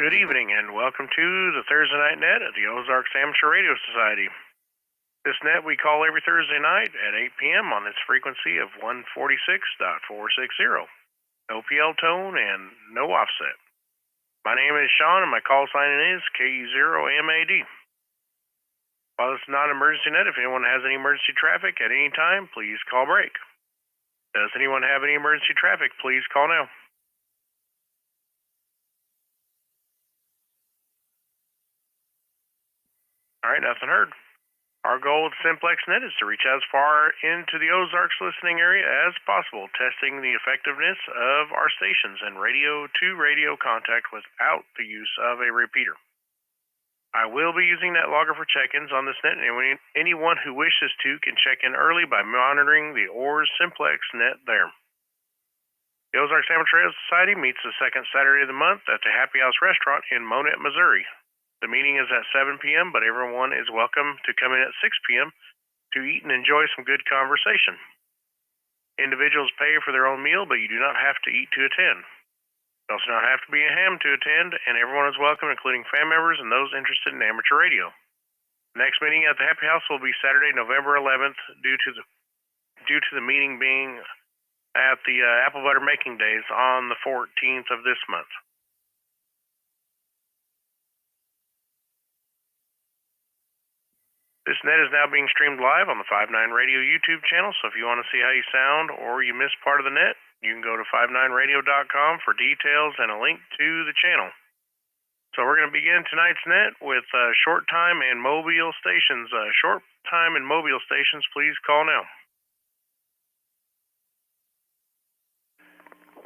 Good evening and welcome to the Thursday Night Net at the Ozarks Amateur Radio Society. This net we call every Thursday night at 8 p.m. on this frequency of 146.460. No PL tone and no offset. My name is Shaun and my call sign is KE0MAD. While this is not an emergency net, if anyone has any emergency traffic at any time, please call break. Does anyone have any emergency traffic, please call now. All right, nothing heard. Our goal with Simplex Net is to reach as far into the Ozarks listening area as possible, testing the effectiveness of our stations and radio-to-radio contact without the use of a repeater. I will be using that logger for check-ins on this net, and anyone who wishes to can check in early by monitoring the OARS Simplex Net there. The Ozarks Amateur Radio Society meets the second Saturday of the month at the Happy House Restaurant in Monette, Missouri. The meeting is at 7 p.m., but everyone is welcome to come in at 6 p.m. to eat and enjoy some good conversation. Individuals pay for their own meal, but you do not have to eat to attend. You also don't have to be a ham to attend, and everyone is welcome, including fan members and those interested in amateur radio. The next meeting at the Happy House will be Saturday, November 11th, due to the meeting being at the Apple Butter Making Days on the 14th of this month. This net is now being streamed live on the 59 Radio YouTube channel, so if you want to see how you sound or you missed part of the net, you can go to 59radio.com for details and a link to the channel. So we're going to begin tonight's net with short time and mobile stations. Short time and mobile stations, please call now.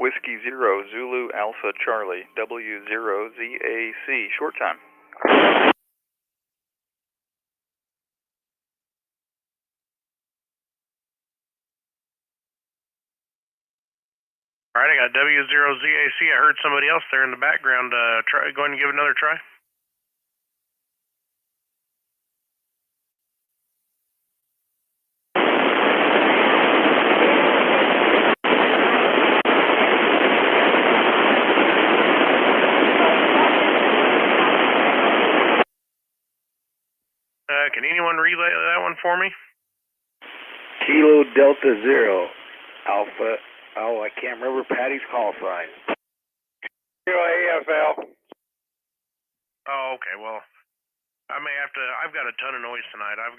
Whiskey 0, Zulu Alpha Charlie, W0ZAC, short time. All right, I got W0ZAC. I heard somebody else there in the background. Go ahead and give it another try. Can anyone relay that one for me? Kilo Delta Zero, Alpha. Oh, I can't remember Patty's call sign. Zero AFL. Oh, okay. Well, I may have to. I've got a ton of noise tonight. I'm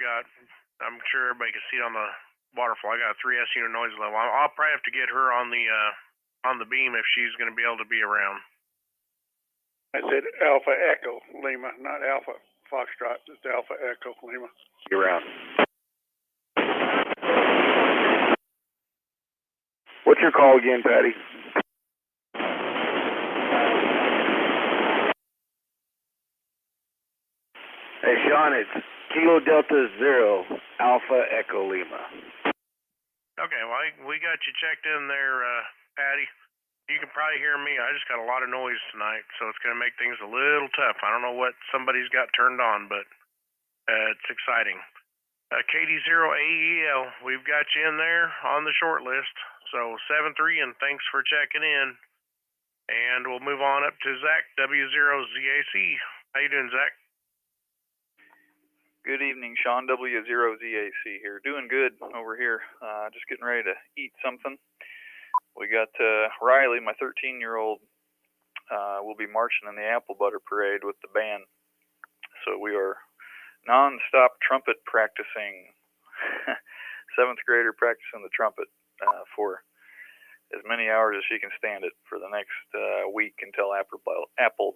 sure everybody can see it on the waterfall. I got a 3S unit noise level. I'll probably have to get her on the beam if she's going to be able to be around. I said Alpha Echo Lima, not Alpha Foxtrot, just Alpha Echo Lima. You're around. What's your call again, Patty? Hey, Shaun, it's Kilo Delta Zero, Alpha Echo Lima. Okay, well, we got you checked in there, Patty. You can probably hear me. I just got a lot of noise tonight, so it's going to make things a little tough. I don't know what somebody's got turned on, but it's exciting. KD0AEL, we've got you in there on the short list. So 7-3, and thanks for checking in. And we'll move on up to Zach, W0ZAC. How you doing, Zach? Good evening, Shaun, W0ZAC here. Doing good over here. Just getting ready to eat something. We got Riley, my 13-year-old, will be marching in the Apple Butter Parade with the band. So we are non-stop trumpet practicing. 7th grader practicing the trumpet for as many hours as she can stand it for the next week until Apple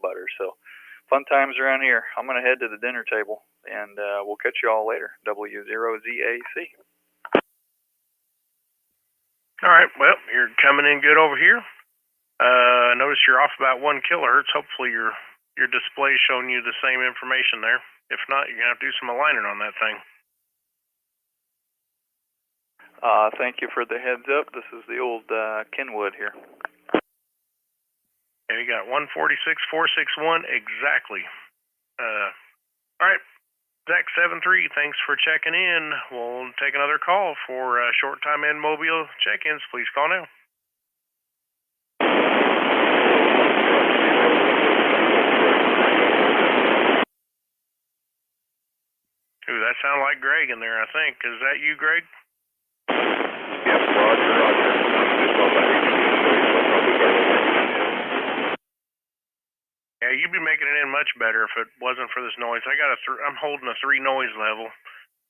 Butter. So fun times around here. I'm going to head to the dinner table, and we'll catch you all later. W0ZAC. All right, well, you're coming in good over here. Notice you're off about 1 kilohertz. Hopefully your display's showing you the same information there. If not, you're going to have to do some aligning on that thing. Thank you for the heads up. This is the old Kenwood here. Yeah, you got 146.461 exactly. All right, Zach 7-3, thanks for checking in. We'll take another call for short time and mobile check-ins. Please call now. Ooh, that sounded like Greg in there, I think. Is that you, Greg? Yep, roger, roger. Just on that Yeah, you'd be making it in much better if it wasn't for this noise. I'm holding a 3 noise level.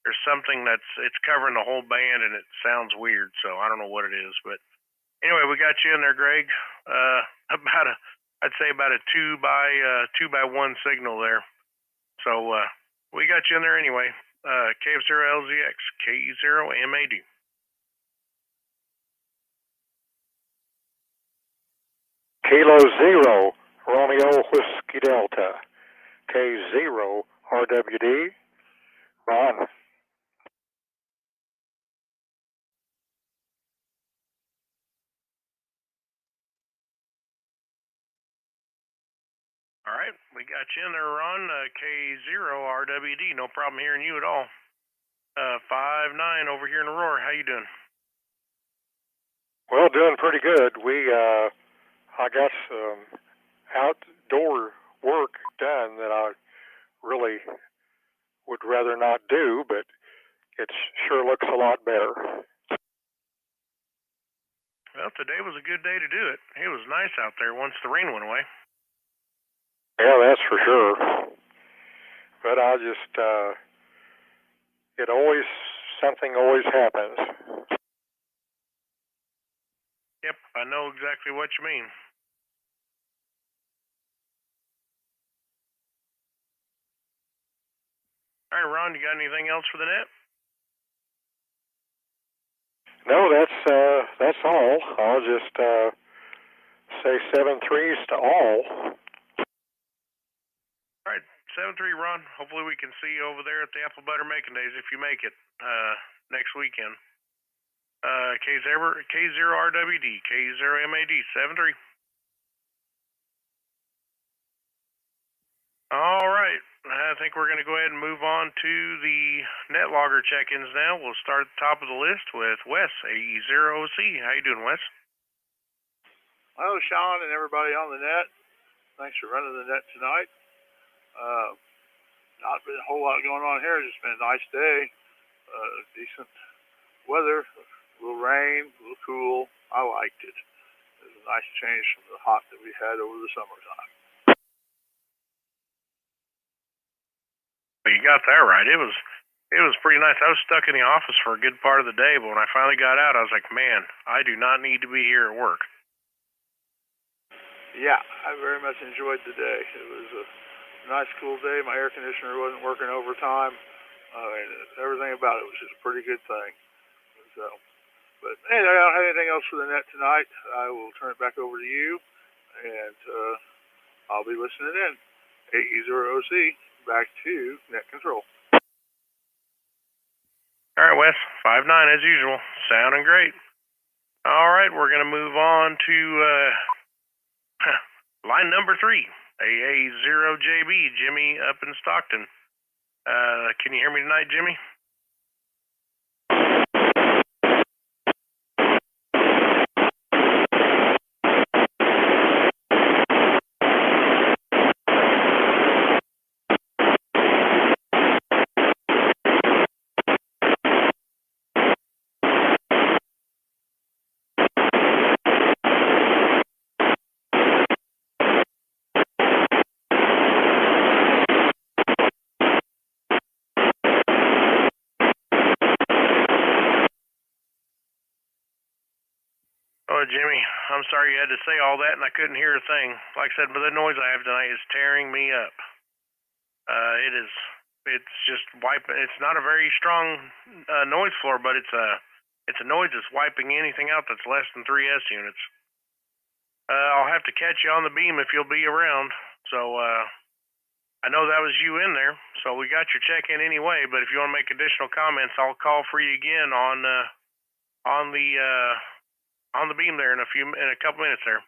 There's something it's covering the whole band and it sounds weird, so I don't know what it is. But anyway, we got you in there, Greg. I'd say about a 2 by 1 signal there. So we got you in there anyway. KF0LZX, KE0MAD. Kilo 0, Romeo Whiskey Delta, K0 RWD, Ron. All right, we got you in there, Ron. K0RWD, no problem hearing you at all. 5-9 over here in Aurora. How you doing? Well, doing pretty good. I got some outdoor work done that I really would rather not do, but it sure looks a lot better. Well, today was a good day to do it. It was nice out there once the rain went away. Yeah, that's for sure. But something always happens. Yep, I know exactly what you mean. All right, Ron, you got anything else for the net? No, that's all. I'll just say 7-3s to all. All right, 7-3, Ron. Hopefully we can see you over there at the Apple Butter Making Days if you make it next weekend. K0RWD, K0MAD, 7-3. All right, I think we're going to go ahead and move on to the net logger check-ins now. We'll start at the top of the list with Wes, AE0OC. How you doing, Wes? Hello, Shaun and everybody on the net. Thanks for running the net tonight. Not been a whole lot going on here. It's been a nice day. Decent weather, a little rain, a little cool. I liked it. It was a nice change from the hot that we had over the summertime. Well, you got that right. It was pretty nice. I was stuck in the office for a good part of the day, but when I finally got out, I was like, man, I do not need to be here at work. Yeah, I very much enjoyed the day. It was a nice, cool day. My air conditioner wasn't working overtime. And everything about it was just a pretty good thing. So, but anyway, I don't have anything else for the net tonight. I will turn it back over to you, and I'll be listening in. AE0OC, back to net control. All right, Wes, 5-9 as usual. Sounding great. All right, we're going to move on to line number 3, AA0JB, Jimmy up in Stockton. Can you hear me tonight, Jimmy? Oh, Jimmy, I'm sorry you had to say all that and I couldn't hear a thing. Like I said, but the noise I have tonight is tearing me up. It's just wiping. It's not a very strong noise floor, but it's a noise that's wiping anything out that's less than 3S units. I'll have to catch you on the beam if you'll be around. So I know that was you in there, so we got your check-in anyway. But if you want to make additional comments, I'll call for you again on the beam there in a couple minutes there.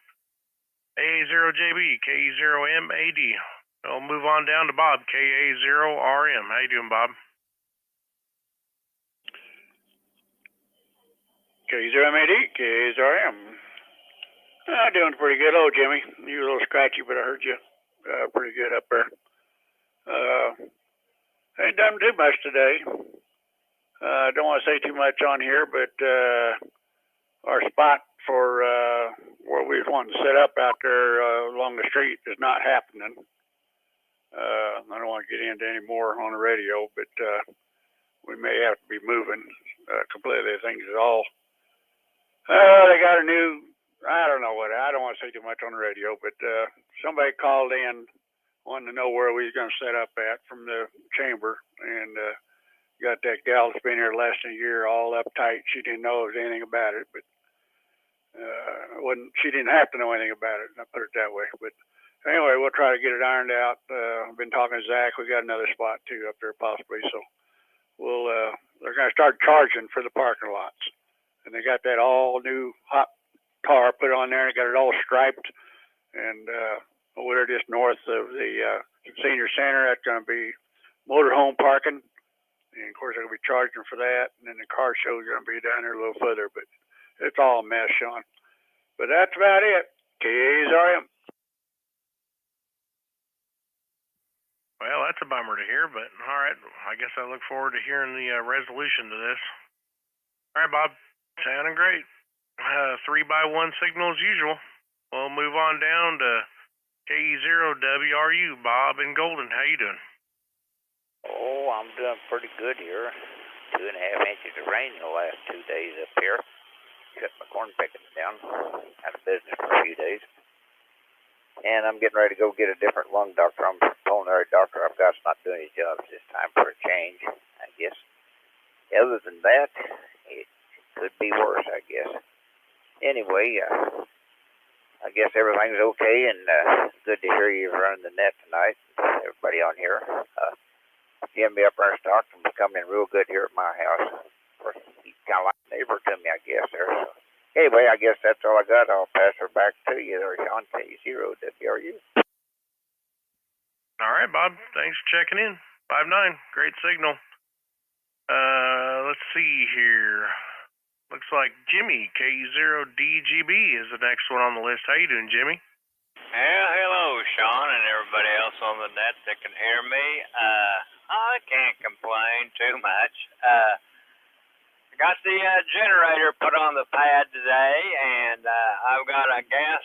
AA0JB, KE0MAD. We'll move on down to Bob, KA0RM. How you doing, Bob? K0MAD, K0RM. Doing pretty good. Oh, Jimmy, you were a little scratchy, but I heard you pretty good up there. Ain't done too much today. Don't want to say too much on here, but our spot for where we was wanting to set up out there along the street is not happening. I don't want to get into any more on the radio, but we may have to be moving completely. Things is all. They got a new. I don't know what. I don't want to say too much on the radio, but somebody called in wanting to know where we was going to set up at from the chamber, and got that gal that's been here less than a year all uptight. She didn't know anything about it, but she didn't have to know anything about it. I put it that way. But anyway, we'll try to get it ironed out. I've been talking to Zach. We got another spot too up there possibly, so we'll. They're going to start charging for the parking lots, and they got that all new hot tar put on there and got it all striped. And we're just north of the senior center. That's going to be motorhome parking. And of course, they're going to be charging for that. And then the car show is going to be down there a little further. But it's all a mess, Shaun. But that's about it. KE0MAD. Well, that's a bummer to hear, but all right. I guess I look forward to hearing the resolution to this. All right, Bob. Sounding great. 3x1 signal as usual. We'll move on down to KE0WRU. Bob in Golden. How you doing? Oh, I'm doing pretty good here. 2.5 inches of rain in the last 2 days up here. Shut my corn pickings down. Out of business for a few days. And I'm getting ready to go get a different lung doctor. I'm a pulmonary doctor I've got's not doing his job this time for a change, I guess. Other than that, it could be worse, I guess. Anyway, I guess everything's okay, and good to hear you running the net tonight. Everybody on here. Jim be up there stocked and coming in real good here at my house. He's kind of like a neighbor to me, I guess. There. So, anyway, I guess that's all I got. I'll pass her back to you there, Shaun. KE0WRU. All right, Bob. Thanks for checking in. 5-9. Great signal. Let's see here. Looks like Jimmy, KE0DGB, is the next one on the list. How you doing, Jimmy? Well, hello, Shaun, and everybody else on the net that can hear me. I can't complain too much. I got the generator put on the pad today, and I've got a gas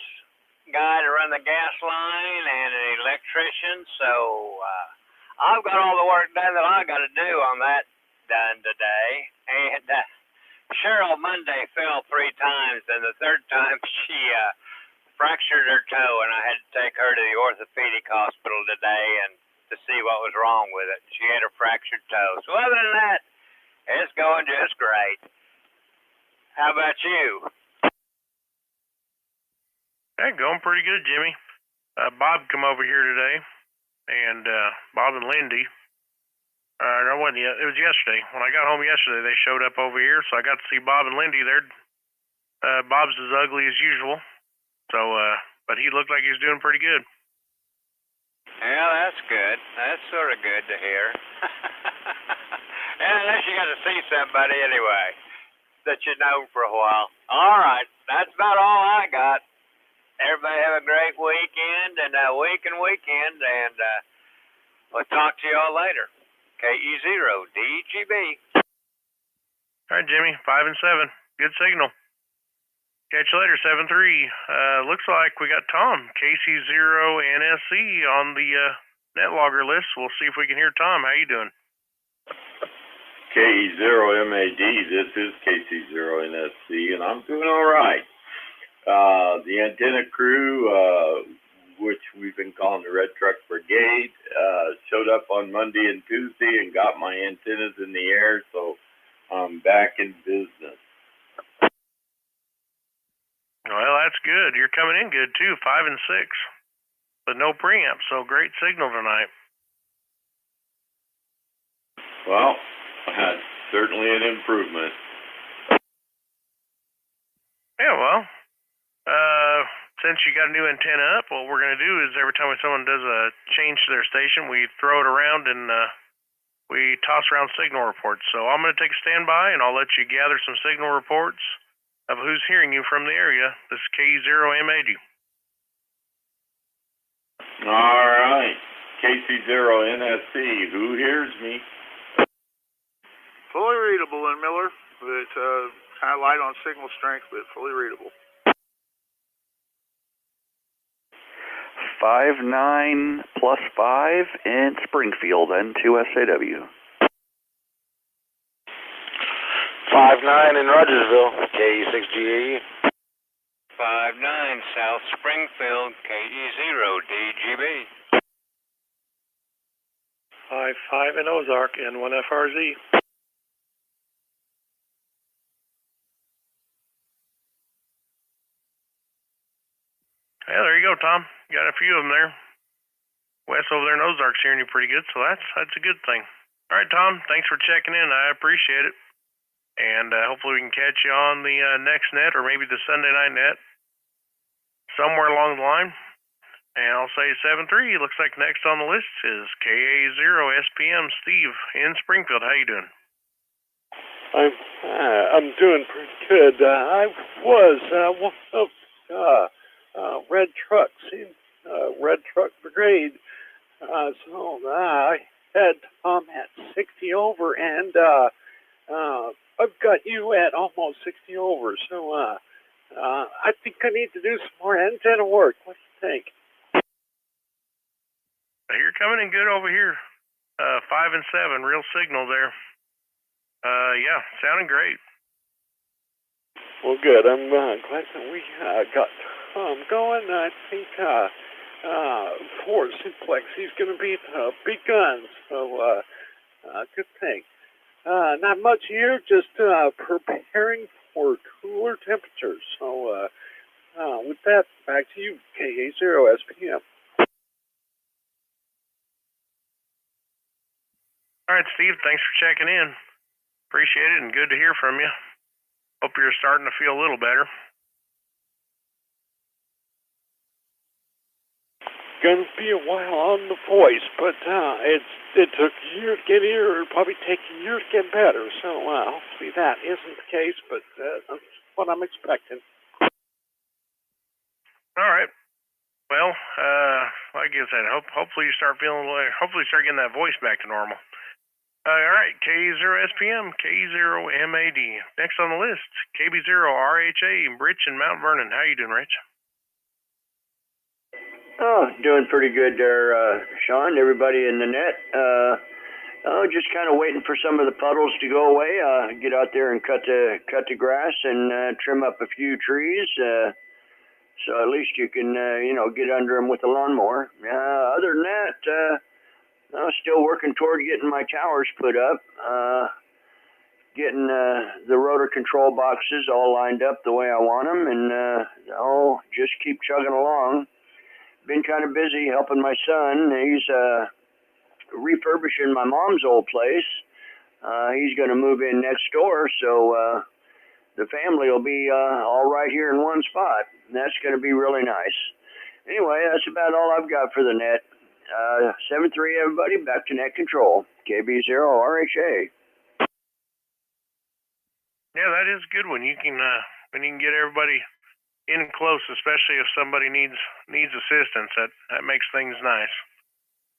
guy to run the gas line and an electrician, so I've got all the work done that I got to do on that done today. And Cheryl Monday fell 3 times, and the 3rd time she fractured her toe, and I had to take her to the orthopedic hospital today and to see what was wrong with it. She had a fractured toe. So other than that, it's going just great. How about you? Hey, going pretty good, Jimmy. Bob come over here today, and Bob and Lindy. No, it wasn't yet. It was yesterday. When I got home yesterday, they showed up over here, so I got to see Bob and Lindy there. Bob's as ugly as usual, so but he looked like he was doing pretty good. Yeah, that's good. That's sort of good to hear. Yeah, unless you got to see somebody anyway that you know for a while. All right, that's about all I got. Everybody have a great weekend and a weekend, and we'll talk to you all later. KE0DGB. All right, Jimmy, 5 and 7. Good signal. Catch you later, 7-3. Looks like we got Tom, KC0NSC, on the net logger list. We'll see if we can hear Tom. How you doing? KE0MAD, this is KC0NSC, and I'm doing all right. The antenna crew, which we've been calling the Red Truck Brigade, showed up on Monday and Tuesday and got my antennas in the air, so I'm back in business. Well, that's good. You're coming in good, too, 5 and 6, but no preamp, so great signal tonight. Well, that's certainly an improvement. Yeah, well, since you got a new antenna up, what we're going to do is every time someone does a change to their station, we throw it around and we toss around signal reports. So I'm going to take a standby, and I'll let you gather some signal reports of who's hearing you from the area. This is KE0MAD. All right. KC0NSC, who hears me? Fully readable in Miller, but kind of light on signal strength, but fully readable. 59+5 in Springfield and 2 SAW. 59 in Rogersville, KE6GAE. 59 South Springfield, KE0DGB. 55 in Ozark, N1FRZ. Yeah, there you go, Tom. Got a few of them there. Wes over there in Ozark's hearing you pretty good, so that's a good thing. All right, Tom, thanks for checking in. I appreciate it. And hopefully we can catch you on the next net or maybe the Sunday night net somewhere along the line. And I'll say 7-3. Looks like next on the list is KA0SPM Steve in Springfield. How you doing? I'm doing pretty good. I was one of Red Truck, Red Truck Brigade. So I had Tom at 60 over, and I've got you at almost 60 over. So I think I need to do some more antenna work. What do you think? You're coming in good over here. 5 and 7, real signal there. Yeah, sounding great. Well, good. I'm glad that we got Tom going. I think for Simplex, he's going to be big guns. So good thing. Not much here, just preparing for cooler temperatures. So with that, back to you, KA0SPM. All right, Steve, thanks for checking in. Appreciate it and good to hear from you. Hope you're starting to feel a little better. Gonna be a while on the voice, but it took a year to get here. It'll probably take a year to get better. So hopefully that isn't the case, but that's what I'm expecting. All right. Well, like I said, hopefully you start feeling. Hopefully you start getting that voice back to normal. All right, KE0SPM, KE0MAD. Next on the list, KB0RHA, Rich in Mount Vernon. How you doing, Rich? Oh, doing pretty good there, Shaun. Everybody in the net. Just kind of waiting for some of the puddles to go away. Get out there and cut the grass and trim up a few trees. So at least you can, get under them with the lawnmower. Other than that, I'm still working toward getting my towers put up, getting the rotor control boxes all lined up the way I want them, and I'll just keep chugging along. Been kind of busy helping my son. He's refurbishing my mom's old place. He's going to move in next door, so the family will be all right here in one spot. And that's going to be really nice. Anyway, that's about all I've got for the net. 7-3, everybody, back to net control. KB0RHA. Yeah, that is a good one. You can when you can get everybody in close, especially if somebody needs assistance. That makes things nice.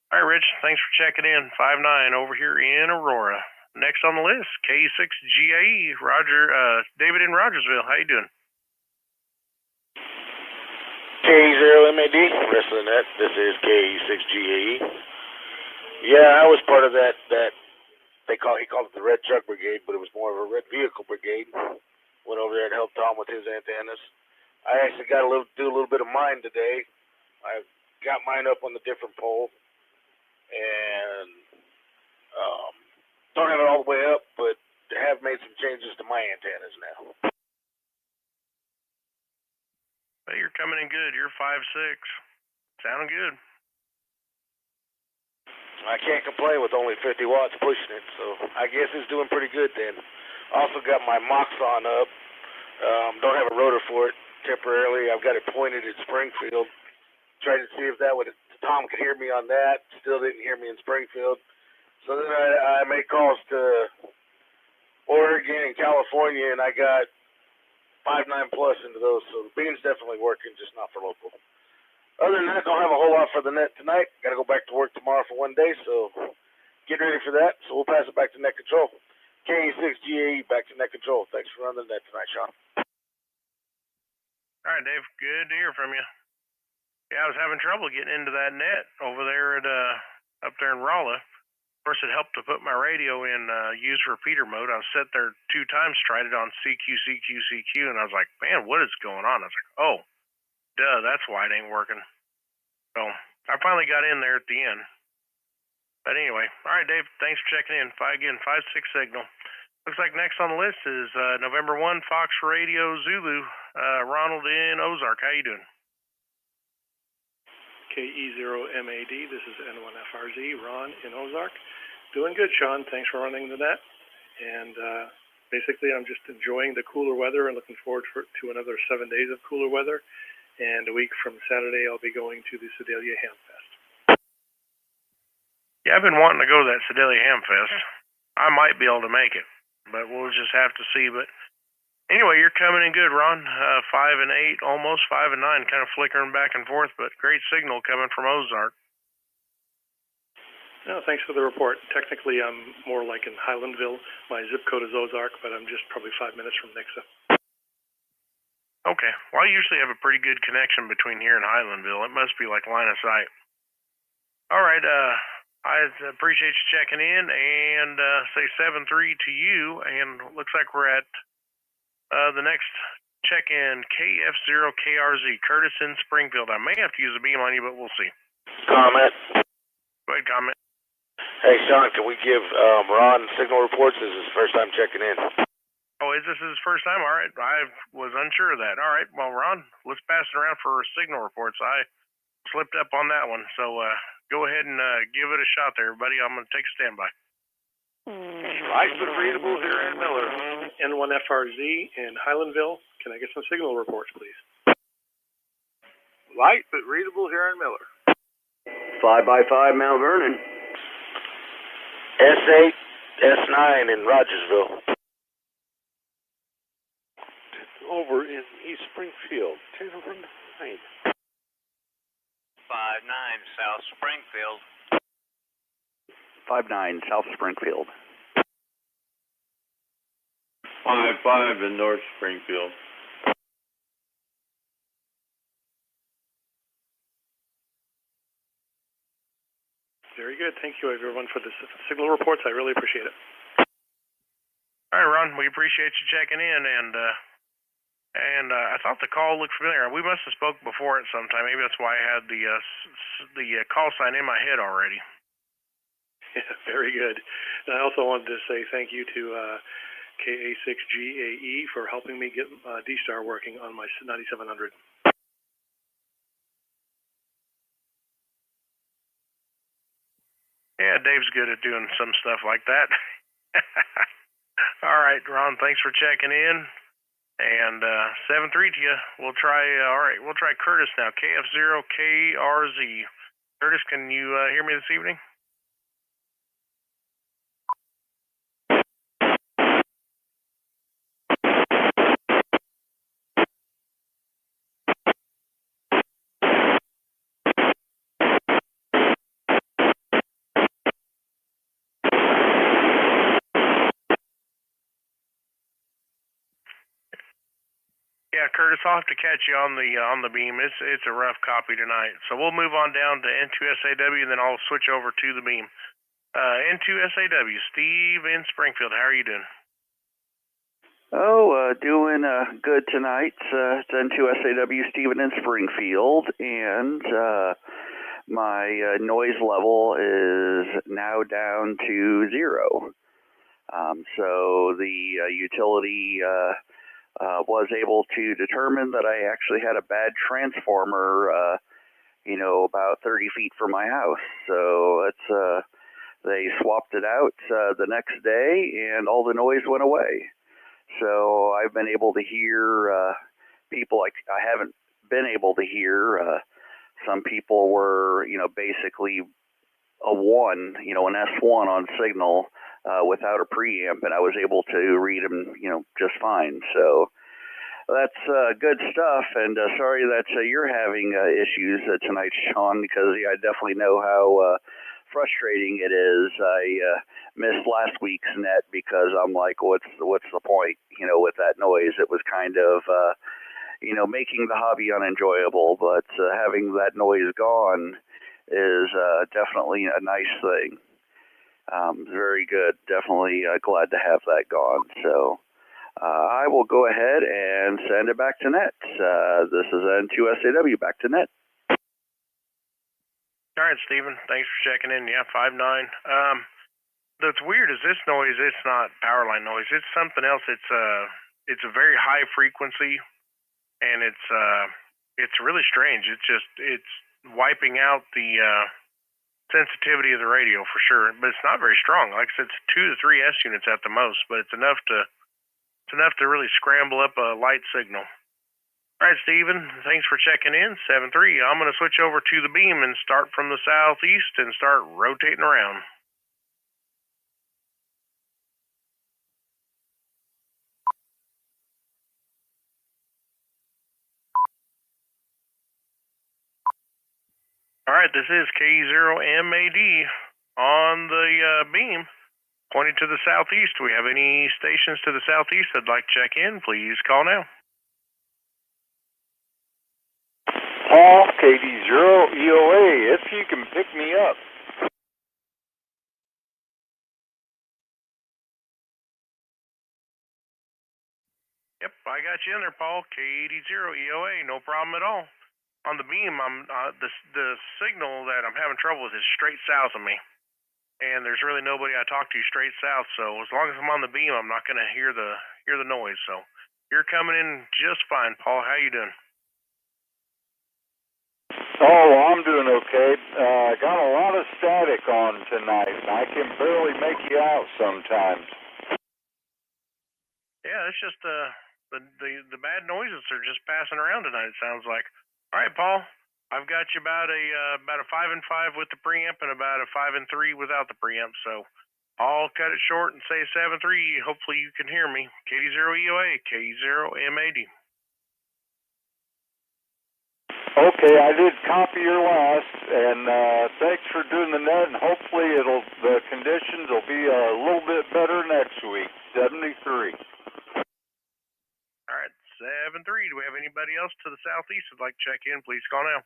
All right, Rich, thanks for checking in. 5-9 over here in Aurora. Next on the list, K6GAE, David in Rogersville. How you doing? KE0MAD, rest of the net. This is KE6GAE. Yeah, I was part of that. He called it the Red Truck Brigade, but it was more of a Red Vehicle Brigade. Went over there and helped Tom with his antennas. I actually got do a little bit of mine today. I got mine up on the different pole, and don't have it all the way up, but have made some changes to my antennas now. Hey, you're coming in good. You're 5-6. Sounding good. I can't complain with only 50 watts pushing it, so I guess it's doing pretty good then. Also got my Moxon up. Don't have a rotor for it temporarily. I've got it pointed at Springfield. Tried to see if Tom could hear me on that. Still didn't hear me in Springfield. So then I made calls to Oregon and California, and I got 5.9 plus into those. So the beam's definitely working, just not for local. Other than that, don't have a whole lot for the net tonight. Got to go back to work tomorrow for 1 day, so get ready for that. So we'll pass it back to net control. KE6GAE back to net control. Thanks for running the net tonight, Shaun. All right, Dave. Good to hear from you. Yeah, I was having trouble getting into that net over there at up there in Rolla. Of course, it helped to put my radio in use repeater mode. I was set there 2 times, tried it on CQ, and I was like, man, what is going on? I was like, oh, duh, that's why it ain't working. So I finally got in there at the end. But anyway, all right, Dave, thanks for checking in. 5-6 signal. Looks like next on the list is November 1, Fox Radio Zulu, Ronald in Ozark. How you doing? KE0MAD, this is N1FRZ, Ron in Ozark. Doing good, Shaun. Thanks for running the net. And basically, I'm just enjoying the cooler weather and looking forward to another 7 days of cooler weather. And a week from Saturday, I'll be going to the Sedalia Ham Fest. Yeah, I've been wanting to go to that Sedalia Ham Fest. I might be able to make it, but we'll just have to see. But anyway, you're coming in good, Ron. 5 and 8, almost 5 and 9, kind of flickering back and forth, but great signal coming from Ozark. No, thanks for the report. Technically, I'm more like in Highlandville. My zip code is Ozark, but I'm just probably 5 minutes from Nixa. Okay. Well, I usually have a pretty good connection between here and Highlandville. It must be like line of sight. All right. I appreciate you checking in, and say 7-3 to you. And looks like we're at the next check-in, KF0KRZ, Curtis in Springfield. I may have to use a beam on you, but we'll see. Comment. Go ahead, comment. Hey, Shaun, can we give Ron signal reports? This is his first time checking in. Oh, is this his first time? All right. I was unsure of that. All right. Well, Ron, let's pass it around for signal reports. I slipped up on that one. So go ahead and give it a shot there, everybody. I'm going to take a standby. Light but readable here in Miller. N1FRZ in Highlandville. Can I get some signal reports, please? Light but readable here in Miller. 5x5 Mount Vernon. S8, S9 in Rogersville. Over in East Springfield, 10-9. 5-9 South Springfield. 5-9 South Springfield. 5-5 in North Springfield. Very good. Thank you, everyone, for the signal reports. I really appreciate it. All right, Ron, we appreciate you checking in, and I thought the call looked familiar. We must have spoke before at some time. Maybe that's why I had the call sign in my head already. Yeah, very good. And I also wanted to say thank you to KA6GAE for helping me get D-Star working on my 9700. Yeah, Dave's good at doing some stuff like that. All right, Ron, thanks for checking in. And 7-3 to you. We'll try. All right, we'll try Curtis now. KF0KRZ. Curtis, can you hear me this evening? Yeah, Curtis, I'll have to catch you on the beam. It's a rough copy tonight. So we'll move on down to N2SAW, and then I'll switch over to the beam. N2SAW, Steve in Springfield. How are you doing? Oh, doing good tonight. It's N2SAW, Stephen in Springfield, and my noise level is now down to 0. So the utility was able to determine that I actually had a bad transformer, about 30 feet from my house. So they swapped it out the next day, and all the noise went away. So I've been able to hear people like I haven't been able to hear. Some people were, basically a 1, an S1 on signal without a preamp, and I was able to read them, just fine. So That's good stuff, and sorry that you're having issues tonight, Shaun, because I definitely know how frustrating it is. I missed last week's net because I'm like, what's the point, with that noise? It was kind of, making the hobby unenjoyable, but having that noise gone is definitely a nice thing. Very good. Definitely glad to have that gone. So I will go ahead and send it back to net. This is N2SAW, back to net. All right, Stephen. Thanks for checking in. Yeah, 5-9. That's weird is this noise, it's not power line noise. It's something else. It's a very high frequency, and it's really strange. It's wiping out the sensitivity of the radio for sure, but it's not very strong. Like I said, it's 2 to 3 S units at the most, but it's enough to really scramble up a light signal. All right, Stephen, thanks for checking in. 7-3. I'm going to switch over to the beam and start from the southeast and start rotating around. All right, this is KE0MAD on the beam, pointing to the southeast. Do we have any stations to the southeast that'd like to check in? Please call now. Paul, KD0EOA, if you can pick me up. Yep, I got you in there, Paul. K80EOA, no problem at all. On the beam, the signal that I'm having trouble with is straight south of me, and there's really nobody I talk to straight south. So as long as I'm on the beam, I'm not going to hear the noise. So you're coming in just fine, Paul. How you doing? Oh, I'm doing okay. Got a lot of static on tonight, and I can barely make you out sometimes. Yeah, it's just the bad noises are just passing around tonight. It sounds like. All right, Paul. I've got you about a 5 and 5 with the preamp and about a 5 and 3 without the preamp. So I'll cut it short and say 7-3. Hopefully you can hear me. KD0EOA, KE0MAD. Okay, I did copy your last, and thanks for doing the net, and hopefully the conditions will be a little bit better next week. 73. All right, 7-3. Do we have anybody else to the southeast who'd like to check in? Please call now.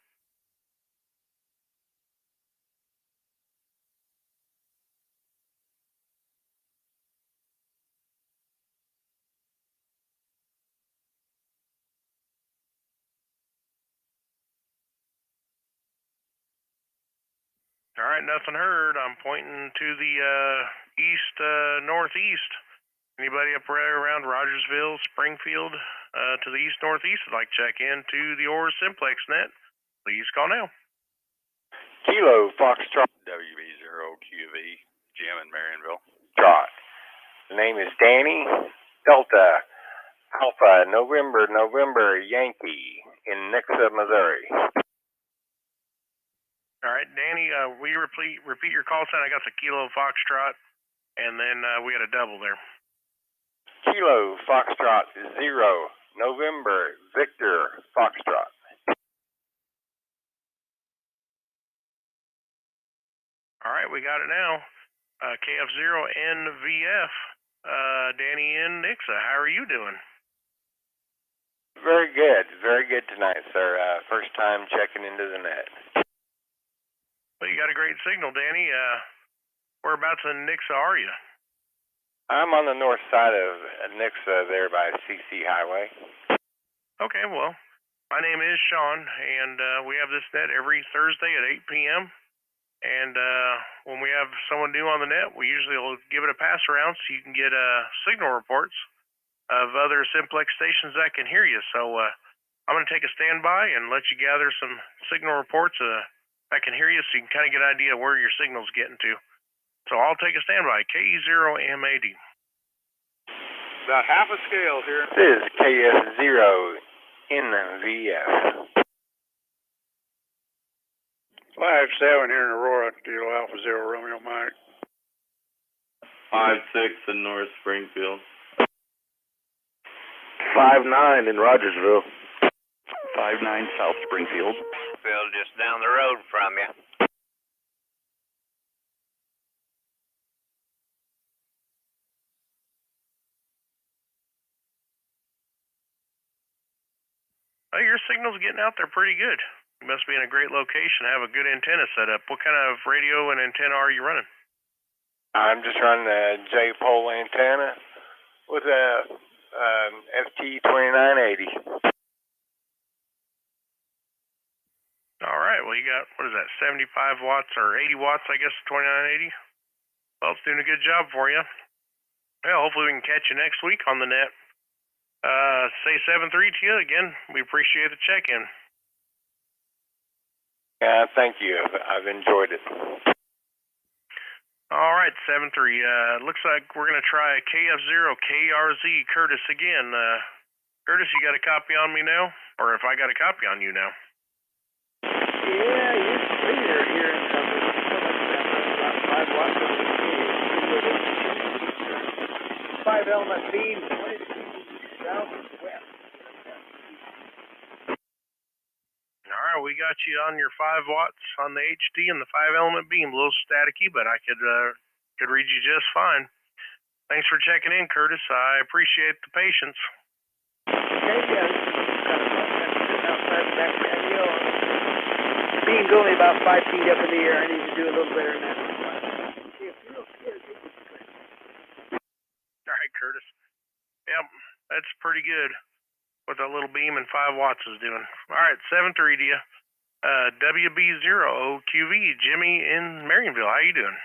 All right, nothing heard. I'm pointing to the east, northeast. Anybody up right around Rogersville, Springfield, to the east, northeast would like to check in to the OARS Simplex Net? Please call now. Kilo Foxtrot WB0QV, Jim in Marionville. Trot. The name is Danny Delta Alpha November Yankee in Nixa, Missouri. All right, Danny, will you repeat your call sign? I got the Kilo Foxtrot, and then we had a double there. Kilo Foxtrot 0 November Victor Foxtrot. All right, we got it now. KF0NVF, Danny in Nixa. How are you doing? Very good tonight, sir. First time checking into the net. Well, you got a great signal, Danny. Whereabouts in Nixa are you? I'm on the north side of Nixa there by CC Highway. Okay, well, my name is Shaun, and we have this net every Thursday at 8 p.m. And when we have someone new on the net, we usually will give it a pass around so you can get signal reports of other Simplex stations that can hear you. So I'm going to take a standby and let you gather some signal reports that can hear you so you can kind of get an idea where your signal's getting to. So I'll take a standby. KE0MAD. About half a scale here. This is KF0NVF. 5-7 here in Aurora, Kilo Alpha Zero Romeo Mike. 5-6 in North Springfield. 5-9 in Rogersville. 59 South Springfield. Phil, just down the road from you. Oh, your signal's getting out there pretty good. You must be in a great location, have a good antenna set up. What kind of radio and antenna are you running? I'm just running a J-pole antenna with a FT2980. All right, well, you got, what is that, 75 watts or 80 watts, I guess, 2980? Well, it's doing a good job for you. Well, hopefully we can catch you next week on the net. Say 7-3 to you again. We appreciate the check-in. Yeah, thank you. I've enjoyed it. All right, 7-3. Looks like we're going to try KF0KRZ Curtis again. Curtis, you got a copy on me now? Or if I got a copy on you now? Yeah, you're clear here in about 5 watts of the 5-element beam, 22 southwest. All right, we got you on your 5 watts on the HD and the 5-element beam. A little staticky, but I could read you just fine. Thanks for checking in, Curtis. I appreciate the patience. Okay, yeah, sitting outside the back patio. Beam's only about 5 feet up in the air. I need to do a little better than that. All right, Curtis. Yep, that's pretty good. What that little beam and 5 watts is doing. All right, 7-3 to you. WB0QV, Jimmy in Marionville. How you doing?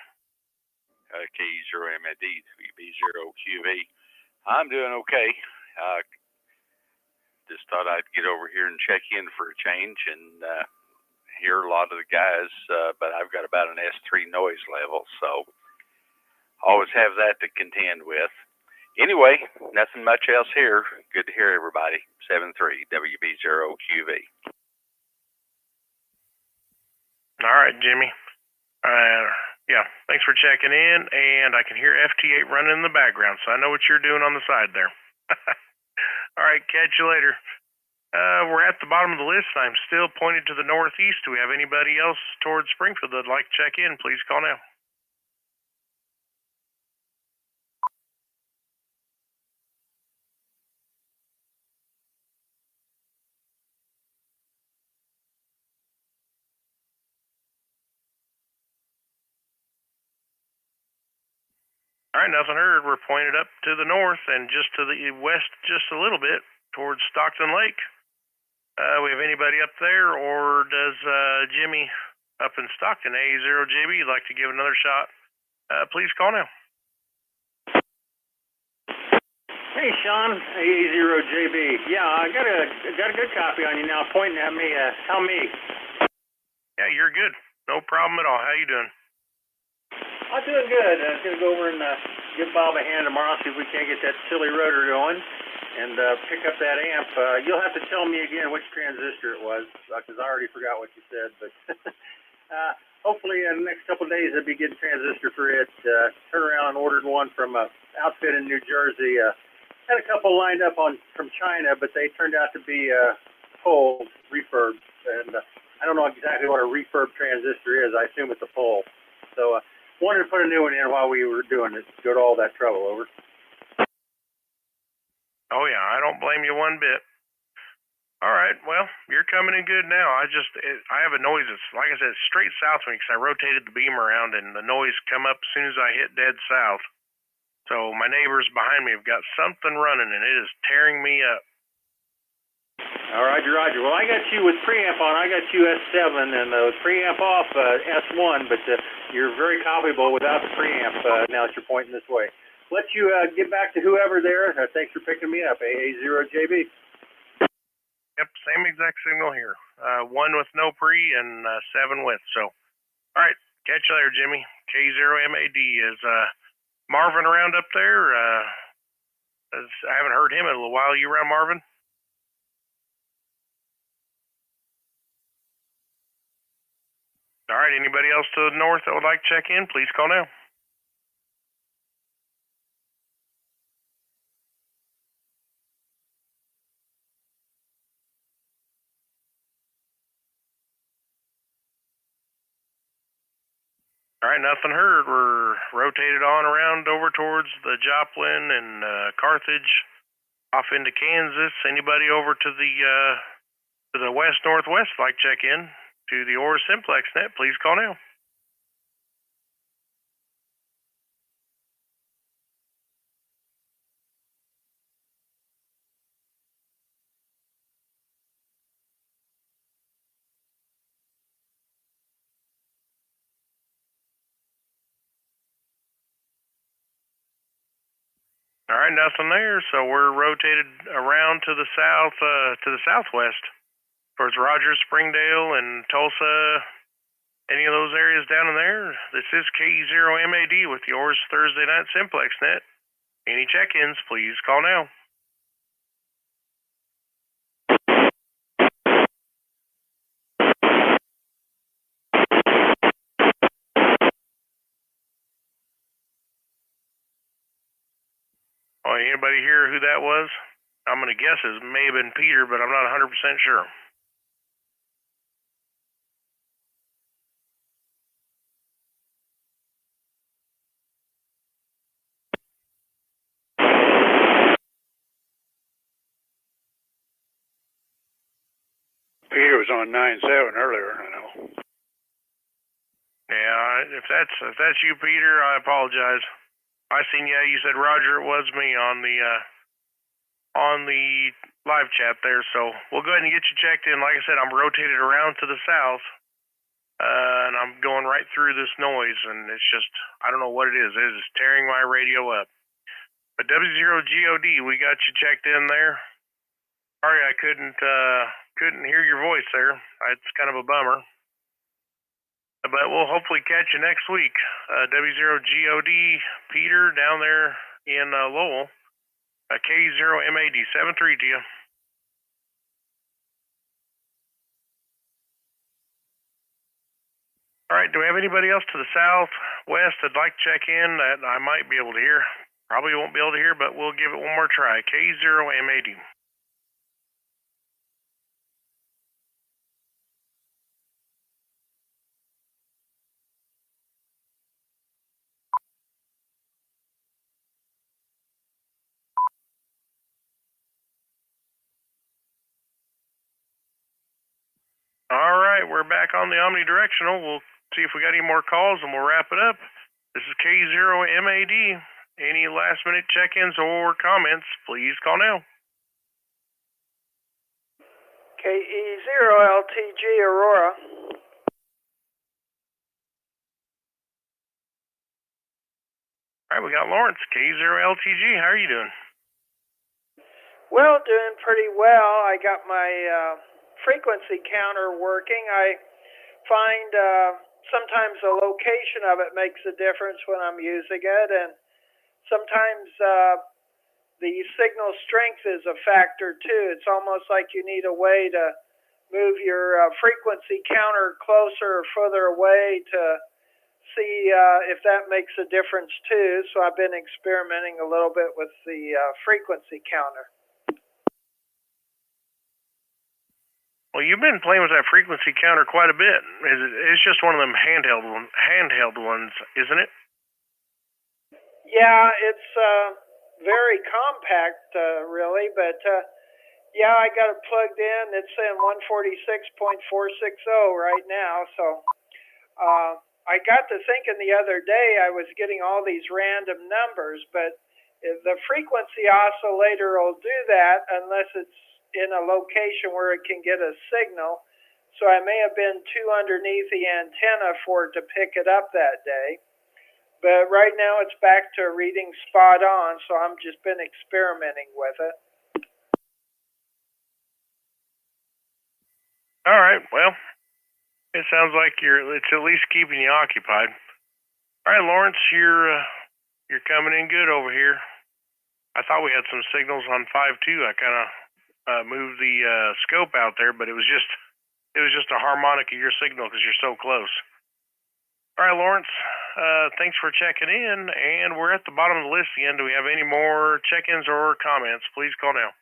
KE0MAD, WB0QV. I'm doing okay. Just thought I'd get over here and check in for a change and hear a lot of the guys, but I've got about an S3 noise level, so always have that to contend with. Anyway, nothing much else here. Good to hear everybody. 7-3, WB0QV. All right, Jimmy. Yeah, thanks for checking in, and I can hear FT8 running in the background, so I know what you're doing on the side there. All right, catch you later. We're at the bottom of the list, and I'm still pointed to the northeast. Do we have anybody else towards Springfield that'd like to check in? Please call now. All right, nothing heard. We're pointed up to the north and just to the west just a little bit towards Stockton Lake. We have anybody up there, or does Jimmy up in Stockton, A0JB, like to give another shot? Please call now. Hey, Shaun, A0JB. Yeah, I got a good copy on you now, pointing at me. Tell me. Yeah, you're good. No problem at all. How you doing? I'm doing good. I was going to go over and give Bob a hand tomorrow, see if we can't get that silly rotor going and pick up that amp. You'll have to tell me again which transistor it was, because I already forgot what you said. But hopefully in the next couple of days, I'll be getting a transistor for it. Turned around and ordered one from an outfit in New Jersey. Had a couple lined up from China, but they turned out to be pole refurbs. And I don't know exactly what a refurb transistor is. I assume it's a pole. So wanted to put a new one in while we were doing it. Go to all that trouble. Over. Oh, yeah, I don't blame you one bit. All right, well, you're coming in good now. I have a noise that's, like I said, straight south of me because I rotated the beam around and the noise come up as soon as I hit dead south. So my neighbors behind me have got something running and it is tearing me up. All right, Roger. Well, I got you with preamp on. I got you S7 and with preamp off S1, but you're very copyable without the preamp now that you're pointing this way. Let you get back to whoever there. Thanks for picking me up, AA0JB. Yep, same exact signal here. 1 with no pre and 7 with. So, all right, catch you later, Jimmy. KE0MAD. Is Marvin around up there? I haven't heard him in a little while. You around, Marvin? All right, anybody else to the north that would like to check in, please call now. All right, nothing heard. We're rotated on around over towards the Joplin and Carthage, off into Kansas. Anybody over to the west northwest like check in to the OARS Simplex Net? Please call now. All right, nothing there. So we're rotated around to the south, to the southwest, towards Rogers, Springdale, and Tulsa. Any of those areas down in there? This is KE0MAD with the OARS Thursday Night Simplex Net. Any check-ins, please call now. Oh, anybody hear who that was? I'm going to guess it may have been Peter, but I'm not 100% sure. Peter was on 9-7 earlier, I know. Yeah, if that's you, Peter, I apologize. I seen you said Roger, it was me on the live chat there, so we'll go ahead and get you checked in. Like I said, I'm rotated around to the south, and I'm going right through this noise, and it's just, I don't know what it is. It is tearing my radio up. But W0GOD, we got you checked in there. Sorry I couldn't hear your voice there. It's kind of a bummer. But we'll hopefully catch you next week. W0GOD, Peter down there in Lowell. KE0MAD, 7-3 to you. All right, do we have anybody else to the southwest that'd like to check in that I might be able to hear? Probably won't be able to hear, but we'll give it one more try. KE0MAD. All right, we're back on the omnidirectional. We'll see if we got any more calls, and we'll wrap it up. This is KE0MAD. Any last-minute check-ins or comments, please call now. KE0LTG Aurora. All right, we got Lawrence, KE0LTG. How are you doing? Well, doing pretty well. I got my frequency counter working. I find sometimes the location of it makes a difference when I'm using it, and sometimes the signal strength is a factor too. It's almost like you need a way to move your frequency counter closer or further away to see if that makes a difference too. So I've been experimenting a little bit with the frequency counter. Well, you've been playing with that frequency counter quite a bit. It's just one of them handheld ones, isn't it? Yeah, it's very compact, really, but yeah, I got it plugged in. It's saying 146.460 right now, so I got to thinking the other day I was getting all these random numbers, but the frequency oscillator will do that unless it's in a location where it can get a signal. So I may have been too underneath the antenna for it to pick it up that day. But right now it's back to reading spot on, so I'm just been experimenting with it. All right, well, it sounds like it's at least keeping you occupied. All right, Lawrence, you're coming in good over here. I thought we had some signals on 5.2. I kind of moved the scope out there, but it was just a harmonic of your signal because you're so close. All right, Lawrence, thanks for checking in, and we're at the bottom of the list again. Do we have any more check-ins or comments? Please call now.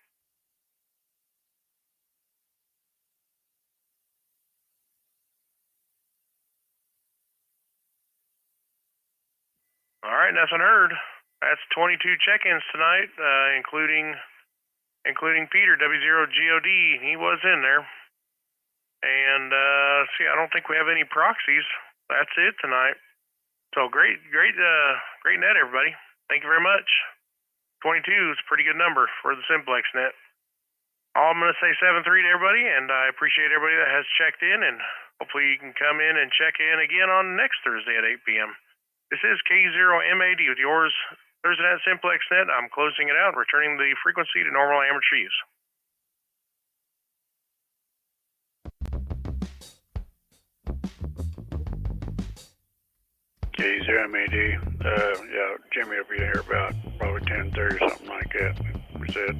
All right, nothing heard. That's 22 check-ins tonight, including Peter, W0GOD. He was in there. And, see, I don't think we have any proxies. That's it tonight. So great net, everybody. Thank you very much. 22 is a pretty good number for the Simplex Net. I'm going to say 7-3 to everybody, and I appreciate everybody that has checked in, and hopefully you can come in and check in again on next Thursday at 8 p.m. This is KE0MAD with the OARS Thursday Night Simplex Net. I'm closing it out, returning the frequency to normal amateur use. KE0MAD, yeah, Jimmy will be here about probably 10:30, something like that, we said.